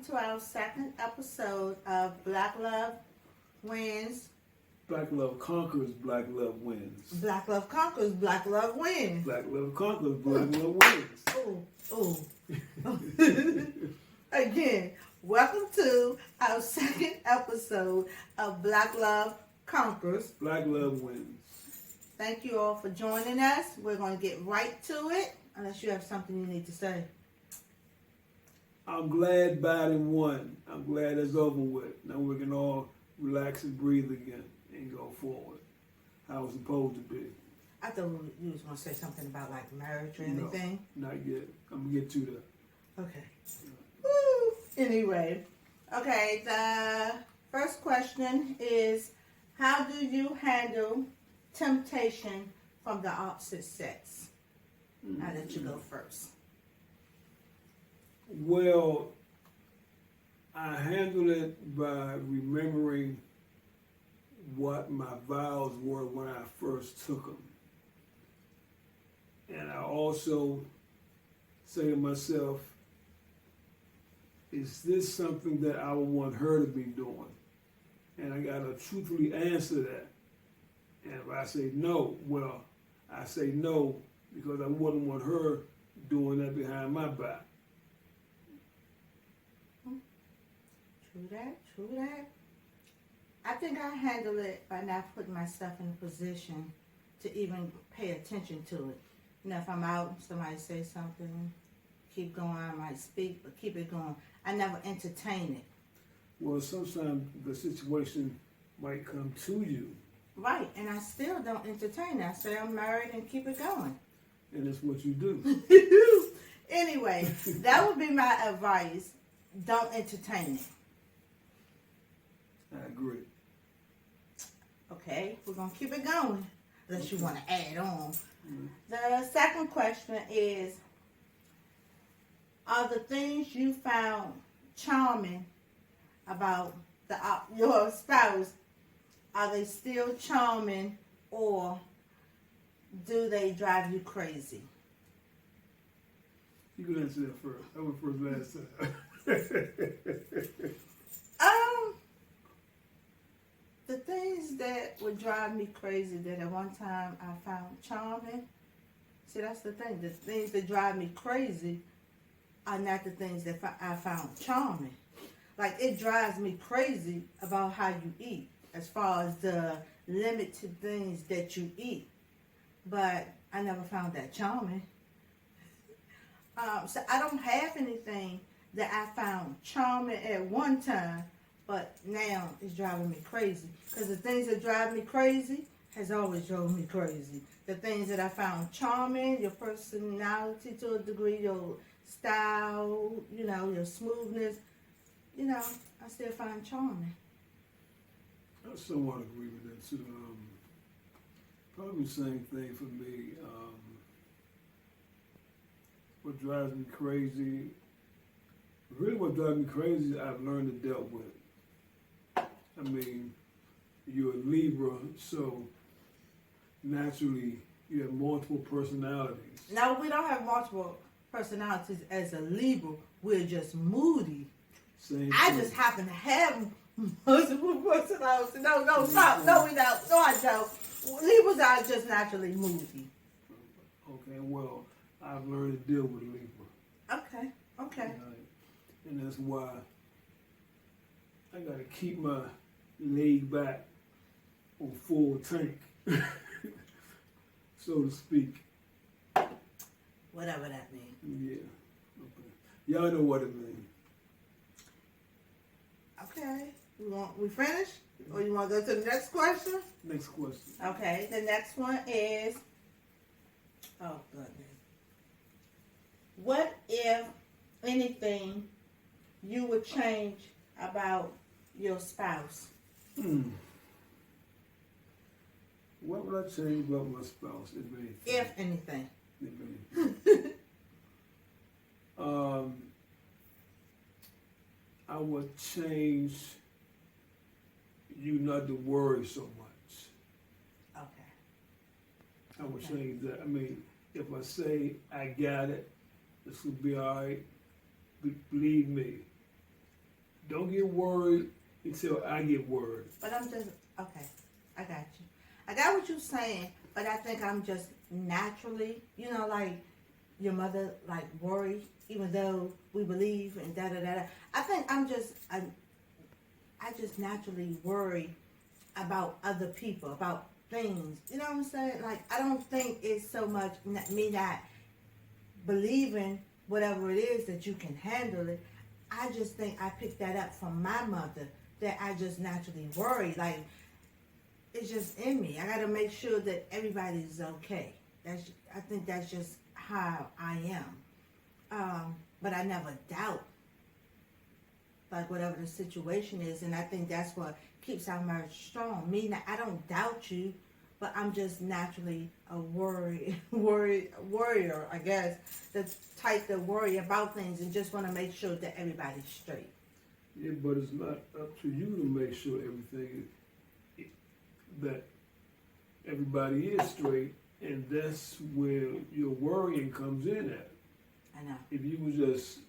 to our second episode of Black Love Wins. Black love conquers, black love wins. Black Love conquers, Black Love wins. Black love conquers, black love wins. Ooh. Again, welcome to our second episode of Black Love Conquers. Black love wins. Thank you all for joining us. We're going to get right to it, unless you have something you need to say. I'm glad Biden won. I'm glad it's over with. Now we can all relax and breathe again and go forward. How it's supposed to be. I thought you was going to say something about like marriage or anything. No, not yet. I'm going to get to that. Okay. Woo. Anyway, okay, the first question is, how do you handle temptation from the opposite sex? I'll let you go first. Well, I handle it by remembering what my vows were when I first took them. And I also say to myself, is this something that I would want her to be doing? And I got to truthfully answer that. And if I say no, well, I say no because I wouldn't want her doing that behind my back. True that, true that. I think I handle it by not putting myself in a position to even pay attention to it. You know, if I'm out, somebody says something, keep going, I might speak, but keep it going. I never entertain it. Well, sometimes the situation might come to you. Right, and I still don't entertain it. I say I'm married and keep it going. And it's what you do. Anyway, that would be my advice. Don't entertain it. I agree. Okay, we're going to keep it going, unless you want to add on. The second question is, are the things you found charming about your spouse, are they still charming, or do they drive you crazy? You can answer that first. I went first last time. The things that would drive me crazy that at one time I found charming, see, that's the thing. The things that drive me crazy are not the things that I found charming. Like, it drives me crazy about how you eat, as far as the limited things that you eat. But I never found that charming. So I don't have anything that I found charming at one time, but now it's driving me crazy. Because the things that drive me crazy has always drove me crazy. The things that I found charming, your personality to a degree, your style, you know, your smoothness, you know, I still find charming. I somewhat agree with that too. Probably the same thing for me. What drives me crazy, really what drives me crazy, I've learned to deal with. I mean, you're a Libra, so naturally you have multiple personalities. No, we don't have multiple personalities as a Libra. We're just moody. Same I thing. just happen to have multiple personalities. No, stop. No, we don't. No, I don't. Libras are just naturally moody. Okay, well, I've learned to deal with Libra. Okay. Right? And that's why I got to keep my leg back on full tank, so to speak. Whatever that means. Yeah. Okay. Y'all know what it means. Okay. We finished? Or you want to go to the next question? Next question. Okay. The next one is, oh, goodness. What, if anything, you would change about your spouse? What would I change about my spouse, if anything? If anything. If anything. I would change you not to worry so much. Okay. I would change that. I mean, if I say I got it, this will be all right. Believe me, Don't get worried until I get worried. But I'm just, okay, I got you. I got what you're saying, but I think I'm just naturally, like your mother, like worry, even though we believe and da-da-da-da. I think I just naturally worry about other people, about things. You know what I'm saying? Like, I don't think it's so much me not believing whatever it is that you can handle it. I just think I picked that up from my mother, that I just naturally worry. Like, it's just in me. I got to make sure that everybody's okay. I think that's just how I am. But I never doubt, like, whatever the situation is. And I think that's what keeps our marriage strong. I don't doubt you, but I'm just naturally a worrier, I guess. The type that worry about things and just want to make sure that everybody's straight. Yeah, but it's not up to you to make sure that everybody is straight, and that's where your worrying comes in at. I know. If you would just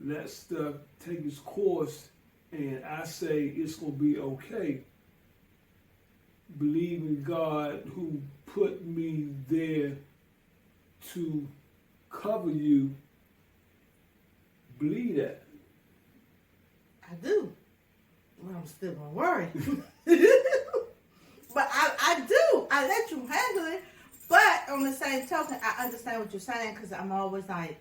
let stuff take its course, and I say it's going to be okay, believe in God who put me there to cover you, believe that. I do. Well, I'm still going to worry. But I do. I let you handle it. But on the same token, I understand what you're saying, because I'm always like,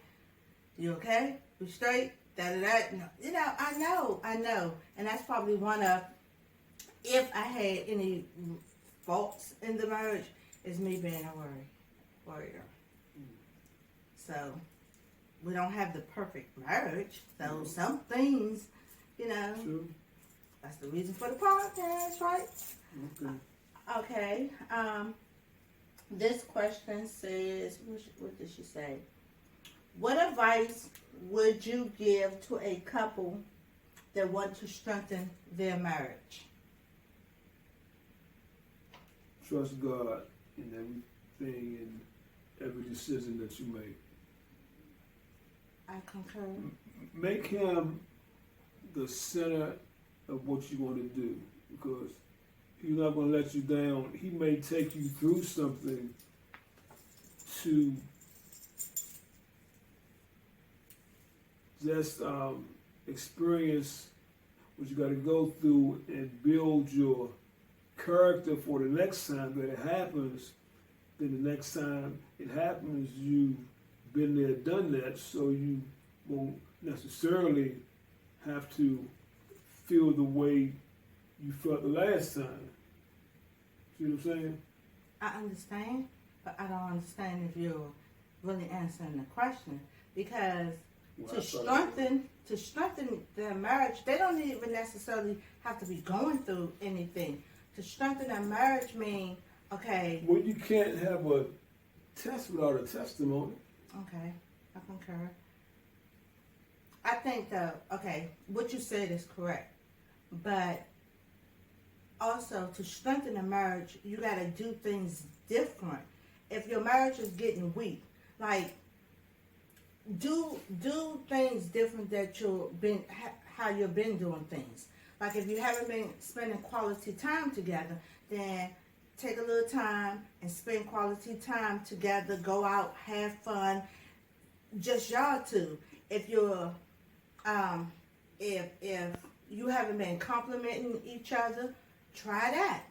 you okay? You straight? Da-da-da. No. I know. And that's probably one of, if I had any faults in the marriage, is me being a worrier. So, we don't have the perfect marriage. So, some things, Sure. That's the reason for the podcast, right? Okay. Okay. This question says, what did she say? What advice would you give to a couple that want to strengthen their marriage? Trust God in everything and every decision that you make. I concur. Make Him the center of what you want to do, because He's not going to let you down. He may take you through something to just experience what you got to go through and build your character for the next time that it happens. Then the next time it happens, you've been there, done that, so you won't necessarily have to feel the way you felt the last time. See what I'm saying? I understand, but I don't understand if you're really answering the question, because to strengthen their marriage, they don't even necessarily have to be going through anything. To strengthen their marriage mean, okay. Well, you can't have a test without a testimony. Okay, I concur. I think what you said is correct, but also to strengthen a marriage, you got to do things different. If your marriage is getting weak, like do things different that how you've been doing things. Like if you haven't been spending quality time together, then take a little time and spend quality time together. Go out, have fun, just y'all two. If you're if you haven't been complimenting each other, try that.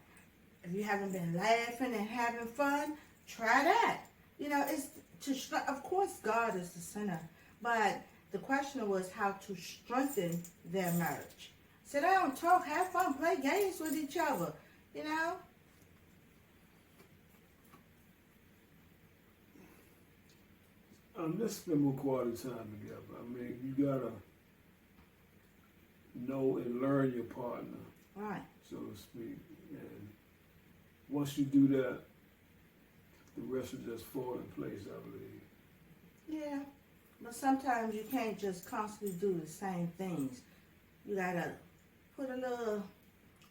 If you haven't been laughing and having fun, try that. Of course, God is the center, but the question was how to strengthen their marriage. Sit down, talk, have fun, play games with each other. Let's spend more quality time together. I mean, you gotta know and learn your partner, Right. so to speak. And once you do that, the rest will just fall in place, I believe. Yeah, but sometimes you can't just constantly do the same things. You gotta put a little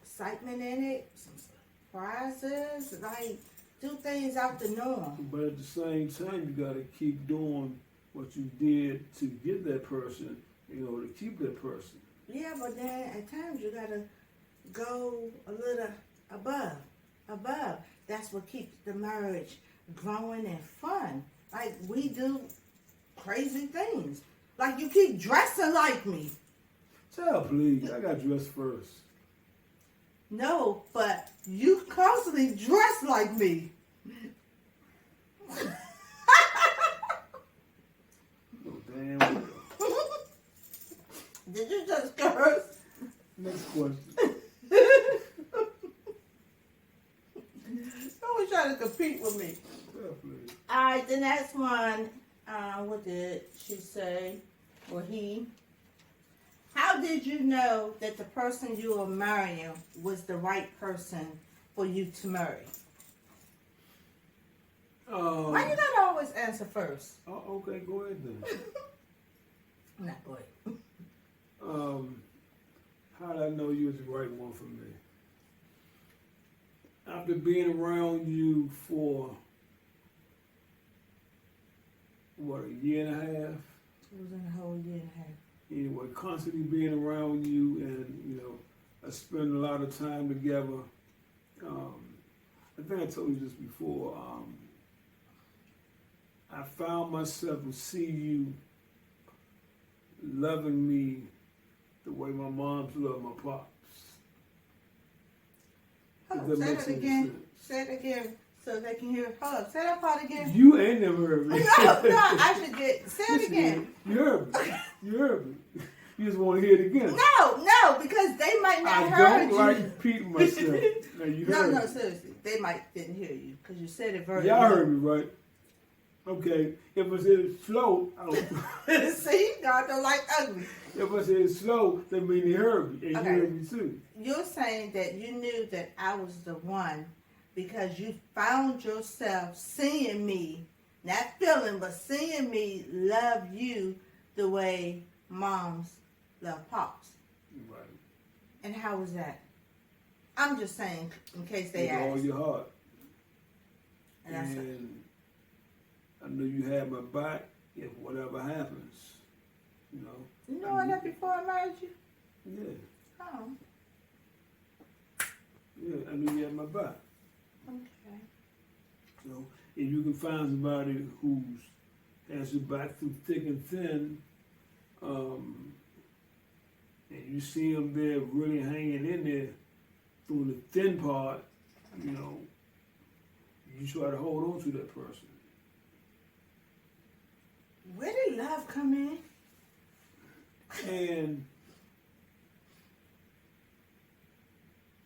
excitement in it, some surprises, like do things out the norm. But at the same time, you gotta keep doing what you did to get that person in order to keep that person. Yeah, but then at times you gotta go a little above. That's what keeps the marriage growing and fun. Like we do crazy things. Like you keep dressing like me. Child, please. I got dressed first. No, but you constantly dress like me. Oh, damn well. Did you just curse? Next question. Don't try to compete with me. Child, please. Alright, the next one, what did she say? Or he? How did you know that the person you were marrying was the right person for you to marry? Why you gotta always answer first? Oh, okay, go ahead then. Not go ahead. How did I know you was the right one for me? After being around you for, what, a year and a half? It was in a whole year and a half. Anyway, constantly being around you and, you know, I spend a lot of time together. I think I told you this before. I found myself to see you loving me the way my mom's love my pops. Hold If up, that say makes that any again. sense. Say it again so they can hear. Hold up, say that part again. You ain't never heard me. No, I should get. Say it Yes, again. You heard me. You heard me. You just want to hear it again. No, because they might not I heard don't you. like repeating myself. Now you heard No, me. seriously, they might didn't hear you because you said it very. Y'all low. heard me, right? Okay. If I said it slow, I don't. See, God don't like ugly. If I said it slow, that means they heard me, and Okay. you heard me too. You're saying that you knew that I was the one because you found yourself seeing me, not feeling, but seeing me love you the way moms love pops. Right. And how was that? I'm just saying in case they With all ask. your heart. And I said, And I know you had my back if whatever happens. You know. you know all that before I married you? Yeah. Oh, Yeah. I knew you had my back. okay. So if you can find somebody who's has your back through thick and thin, and you see them there really hanging in there through the thin part, you know, you try to hold on to that person. Where did love come in? And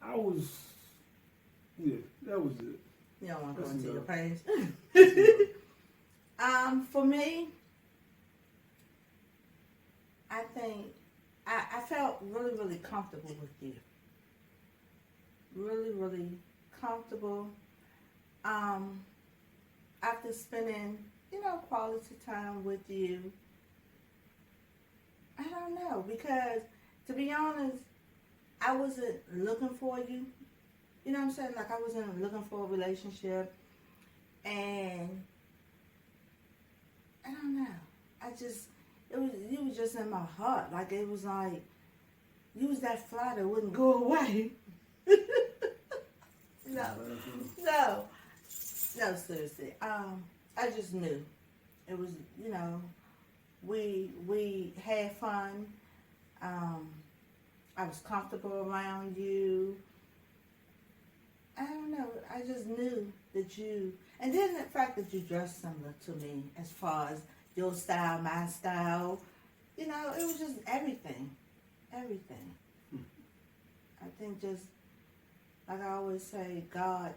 I was, yeah, that was it. You don't want to go That's into your enough. past. For me, I think I felt really, really comfortable with you. Really, really comfortable. After spending, quality time with you. I don't know, because to be honest, I wasn't looking for you. You know what I'm saying? Like I wasn't looking for a relationship. And I don't know. You was just in my heart. Like it was like, you was that fly that wouldn't go away. No, seriously. I just knew. It was, we had fun. I was comfortable around you. I don't know. I just knew that you, and then the fact that you dressed similar to me as far as your style, my style, it was just everything. Everything. I think just, like I always say, God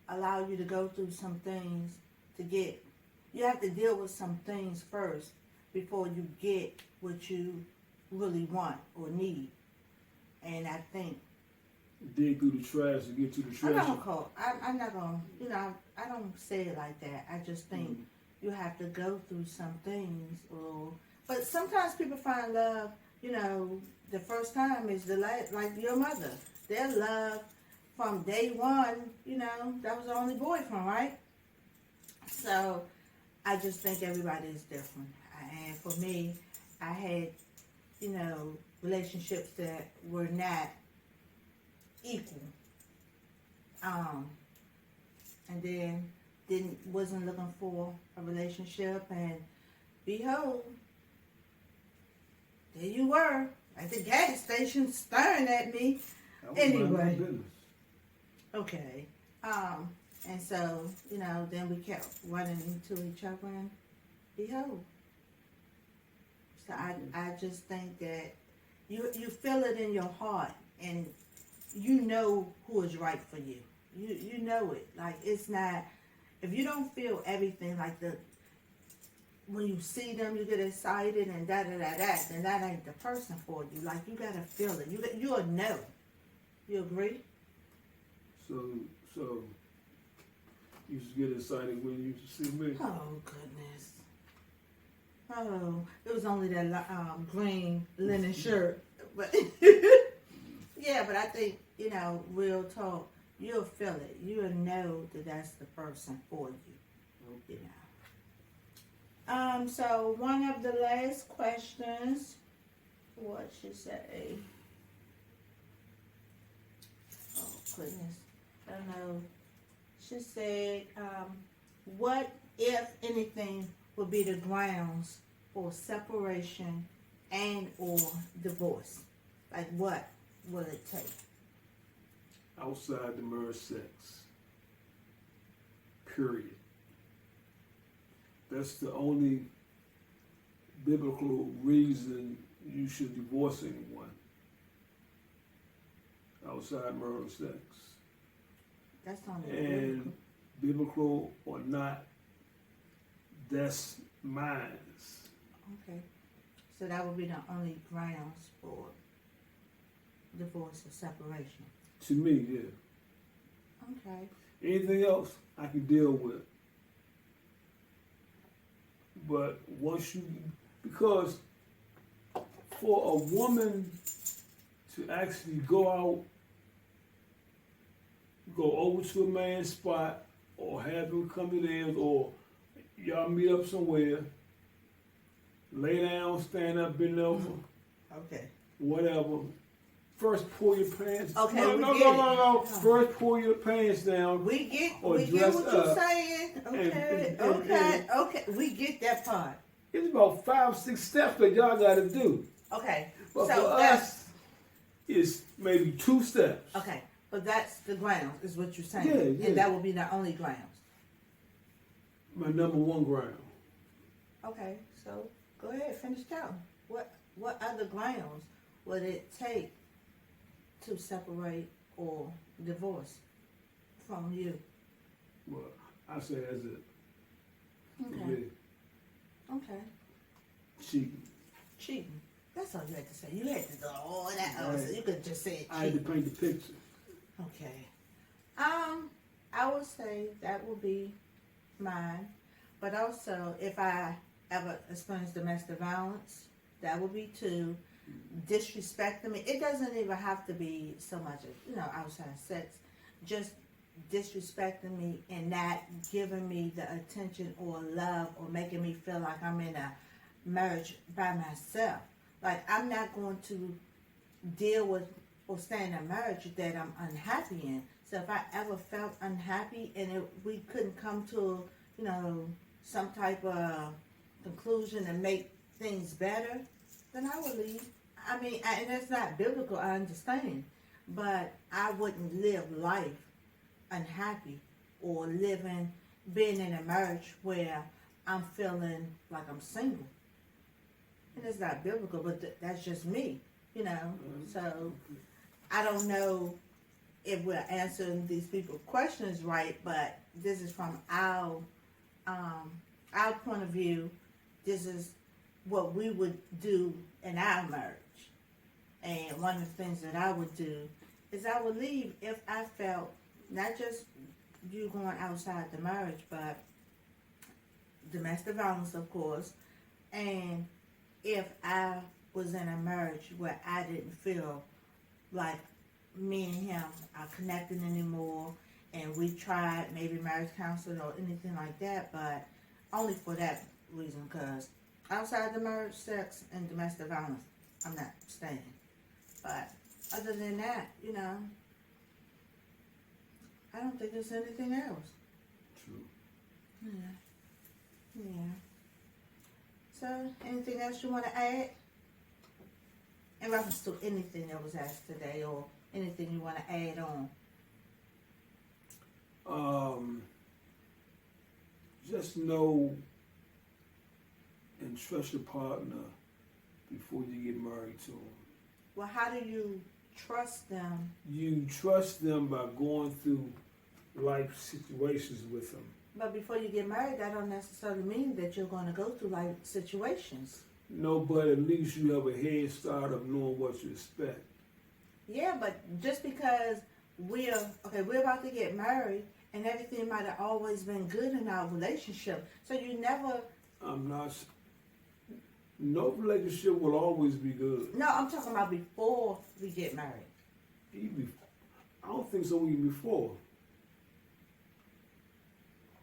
allow you to go through some things you have to deal with some things first before you get what you really want or need. And I think Dig through the trash to get to the I'm treasure. not gonna call. I'm not gonna. I don't say it like that. I just think you have to go through some things, but sometimes people find love. The first time is like your mother. Their love from day one. That was the only boyfriend, right? So I just think everybody is different. And for me, I had, relationships that were not equal. And then wasn't looking for a relationship, and behold, there you were at the gas station staring at me. I was minding my Anyway. business. Okay. And so, then we kept running into each other, and behold. So I just think that you feel it in your heart, and you know who is right for you. You know it. Like, it's not, if you don't feel everything, like when you see them, you get excited and then that ain't the person for you. Like, you gotta feel it. You'll know. You agree? So you just get excited when you see me. Oh, goodness. Oh, it was only that green linen shirt. But yeah, but I think, real talk, you'll feel it. You'll know that that's the person for you. So one of the last questions, what she say? Oh, goodness. I don't know. She said, what, if anything, would be the grounds for separation and or divorce? Like, what will it take? Outside the marriage sex. Period. That's the only biblical reason you should divorce anyone. Outside marital sex. That's only And biblical or not, that's mine. Okay. So that would be the only grounds for divorce or separation. To me, yeah. Okay. Anything else I can deal with. But once because for a woman to actually go over to a man's spot, or have him come to theirs, or y'all meet up somewhere, lay down, stand up, bend over, Okay. whatever. First pull your pants. Okay, No. First pull your pants down. We get Or what dress you're up. saying. Okay. Okay. We get that part. It's about 5, 6 steps that y'all got to do. Okay. But so for that's us, it's maybe 2 steps. okay. But that's the grounds, is what you're saying. Yeah. And that will be the only grounds. My number 1 ground. Okay. So go ahead, finish counting. What other grounds would it take to separate or divorce from you? Well, I say that's it. Okay. Yeah. Okay. Cheating. Cheating. That's all you had to say. You had to go all that out, so Right. you could just say I had to cheating. paint the picture. Okay. I would say that will be mine. But also, if I ever experience domestic violence, that would be 2. Disrespecting me. It doesn't even have to be so much of, outside sex. Just disrespecting me and not giving me the attention or love or making me feel like I'm in a marriage by myself. Like, I'm not going to deal with or stay in a marriage that I'm unhappy in. So if I ever felt unhappy and we couldn't come to, some type of conclusion and make things better, then I would leave. I mean, and that's not biblical, I understand. But I wouldn't live life unhappy or being in a marriage where I'm feeling like I'm single. And it's not biblical, but that's just me, So I don't know if we're answering these people's questions right, but this is from our point of view. This is what we would do in our marriage. And one of the things that I would do is I would leave if I felt, not just you going outside the marriage, but domestic violence, of course, and if I was in a marriage where I didn't feel like me and him are connecting anymore, and we tried maybe marriage counseling or anything like that, but only for that reason, because outside the marriage, sex and domestic violence, I'm not staying. But other than that, you know, I don't think there's anything else. True. Yeah. Yeah. So, anything else you want to add? In reference to anything that was asked today or anything you want to add on? Just know and trust your partner before you get married to them. Well, how do you trust them? You trust them by going through life situations with them. But before you get married, that don't necessarily mean that you're going to go through life situations. No, but at least you have a head start of knowing what to expect. Yeah, but just because we're about to get married and everything might have always been good in our relationship. So you never... No relationship will always be good. No, I'm talking about before we get married. I don't think so even before.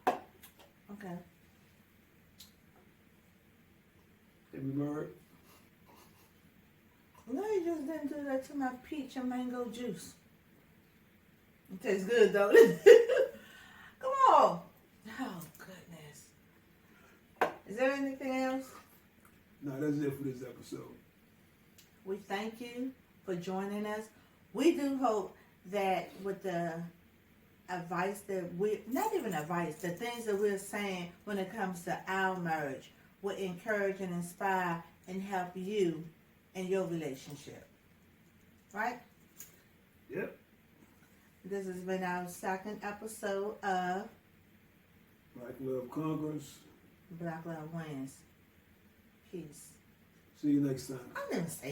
Okay. Have you married? No, you just didn't do that to my peach and mango juice. It tastes good, though. Come on. Oh, goodness. Is there anything else? No, that's it for this episode. We thank you for joining us. We do hope that with the advice that not even advice, the things that we're saying when it comes to our marriage will encourage and inspire and help you in your relationship. Right? Yep. This has been our second episode of Black Love Conquers. Black Love Wins. Peace. See you next time. I'm going to say